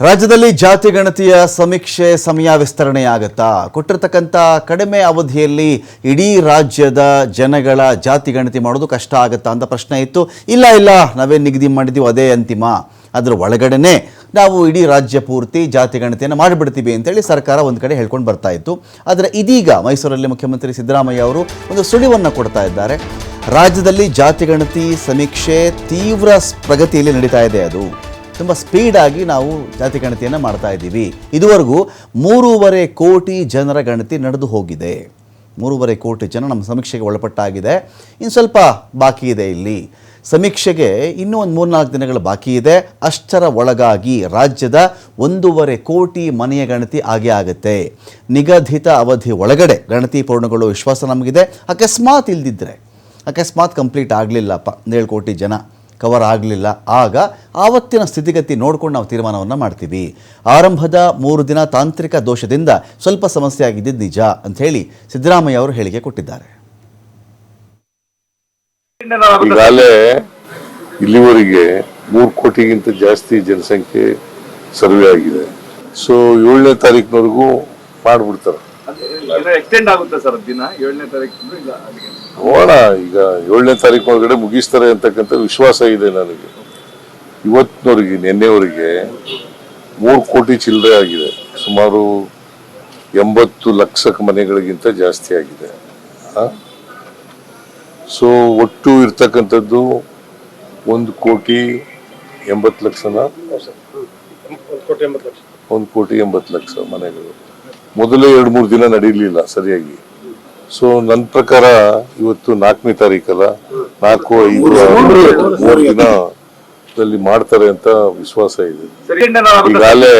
ರಾಜ್ಯದಲ್ಲಿ ಜಾತಿ ಗಣತಿಯ ಸಮೀಕ್ಷೆ ಸಮಯ ವಿಸ್ತರಣೆಯಾಗುತ್ತಾ? ಕೊಟ್ಟಿರತಕ್ಕಂಥ ಕಡಿಮೆ ಅವಧಿಯಲ್ಲಿ ಇಡೀ ರಾಜ್ಯದ ಜನಗಳ ಜಾತಿ ಗಣತಿ ಮಾಡೋದು ಕಷ್ಟ ಆಗುತ್ತಾ ಅಂತ ಪ್ರಶ್ನೆ ಇತ್ತು. ಇಲ್ಲ ನಾವೇನು ನಿಗದಿ ಮಾಡಿದ್ದೀವಿ ಅದೇ ಅಂತಿಮ, ಅದರ ಒಳಗಡೆನೆ ನಾವು ಇಡೀ ರಾಜ್ಯ ಪೂರ್ತಿ ಜಾತಿ ಗಣತಿಯನ್ನು ಮಾಡಿಬಿಡ್ತೀವಿ ಅಂತೇಳಿ ಸರ್ಕಾರ ಒಂದು ಕಡೆ ಹೇಳ್ಕೊಂಡು ಬರ್ತಾ ಇತ್ತು. ಆದರೆ ಇದೀಗ ಮೈಸೂರಲ್ಲಿ ಮುಖ್ಯಮಂತ್ರಿ ಸಿದ್ದರಾಮಯ್ಯ ಅವರು ಒಂದು ಸುಳಿವನ್ನು ಕೊಡ್ತಾ ಇದ್ದಾರೆ. ರಾಜ್ಯದಲ್ಲಿ ಜಾತಿ ಗಣತಿ ಸಮೀಕ್ಷೆ ತೀವ್ರ ಪ್ರಗತಿಯಲ್ಲಿ ನಡೀತಾ ಇದೆ. ಅದು ತುಂಬ ಸ್ಪೀಡಾಗಿ ನಾವು ಜಾತಿ ಗಣತಿಯನ್ನು ಮಾಡ್ತಾ ಇದ್ದೀವಿ. ಇದುವರೆಗೂ 3.5 ಕೋಟಿ ಜನರ ಗಣತಿ ನಡೆದು ಹೋಗಿದೆ. 3.5 ಕೋಟಿ ಜನ ನಮ್ಮ ಸಮೀಕ್ಷೆಗೆ ಒಳಪಟ್ಟಾಗಿದೆ. ಇನ್ನು ಸ್ವಲ್ಪ ಬಾಕಿ ಇದೆ. ಇಲ್ಲಿ ಸಮೀಕ್ಷೆಗೆ ಇನ್ನೂ ಒಂದು 3-4 ದಿನಗಳು ಬಾಕಿ ಇದೆ. ಅಷ್ಟರ ಒಳಗಾಗಿ ರಾಜ್ಯದ 1.5 ಕೋಟಿ ಮನೆಯ ಗಣತಿ ಆಗೇ ಆಗುತ್ತೆ. ನಿಗದಿತ ಅವಧಿ ಒಳಗಡೆ ಗಣತಿ ಪೂರ್ಣಗೊಳ್ಳುವ ವಿಶ್ವಾಸ ನಮಗಿದೆ. ಅಕಸ್ಮಾತ್ ಕಂಪ್ಲೀಟ್ ಆಗಲಿಲ್ಲಪ್ಪ, 7 ಕೋಟಿ ಜನ ಕವರ್ ಆಗಲಿಲ್ಲ, ಆಗ ಆವತ್ತಿನ ಸ್ಥಿತಿಗತಿ ನೋಡ್ಕೊಂಡು ನಾವು ತೀರ್ಮಾನವನ್ನು ಮಾಡ್ತೀವಿ. ಆರಂಭದ 3 ದಿನ ತಾಂತ್ರಿಕ ದೋಷದಿಂದ ಸ್ವಲ್ಪ ಸಮಸ್ಯೆ ಆಗಿದ್ದು ನಿಜ ಅಂತ ಹೇಳಿ ಸಿದ್ದರಾಮಯ್ಯ ಅವರು ಹೇಳಿಕೆ ಕೊಟ್ಟಿದ್ದಾರೆ. ಈಗಾಗಲೇ ಇಲ್ಲಿವರೆಗೆ 3 ಕೋಟಿಗಿಂತ ಜಾಸ್ತಿ ಜನಸಂಖ್ಯೆ ಸರ್ವೆ ಆಗಿದೆ. ಸೊ 7ನೇ ತಾರೀಕಿನವರೆಗೂ ಮಾಡ್ಬಿಡ್ತಾರೆ. ಎಕ್ಸ್ಟೆಂಡ್ ಆಗುತ್ತೆ ಸರ್ ದಿನ 7ನೇ ತಾರೀಕು. ನೋಡೋಣ, ಈಗ 7ನೇ ತಾರೀಕು ಒಳಗಡೆ ಮುಗಿಸ್ತಾರೆ ಅಂತಕ್ಕಂಥ ವಿಶ್ವಾಸ ಇದೆ ನನಗೆ. ಇವತ್ತಿನವರೆಗೆ ನಿನ್ನೆವರೆಗೆ 3 ಕೋಟಿ ಚಿಲ್ಲರೆ ಆಗಿದೆ. ಸುಮಾರು 80 ಲಕ್ಷ ಮನೆಗಳಿಗಿಂತ ಜಾಸ್ತಿ ಆಗಿದೆ. ಸೊ ಒಟ್ಟು ಇರ್ತಕ್ಕಂಥದ್ದು 1,80,00,000 1,80,00,000 ಮನೆಗಳು. ಮೊದಲೇ 2-3 ದಿನ ನಡೀಲಿಲ್ಲ ಸರಿಯಾಗಿ. ಸೊ ನನ್ನ ಪ್ರಕಾರ ಇವತ್ತು 4ನೇ ತಾರೀಕಲ್ಲ, 4, 5, 3 ದಿನದಲ್ಲಿ ಮಾಡ್ತಾರೆ ಅಂತ ವಿಶ್ವಾಸ ಇದೆ. ಈಗಾಗಲೇ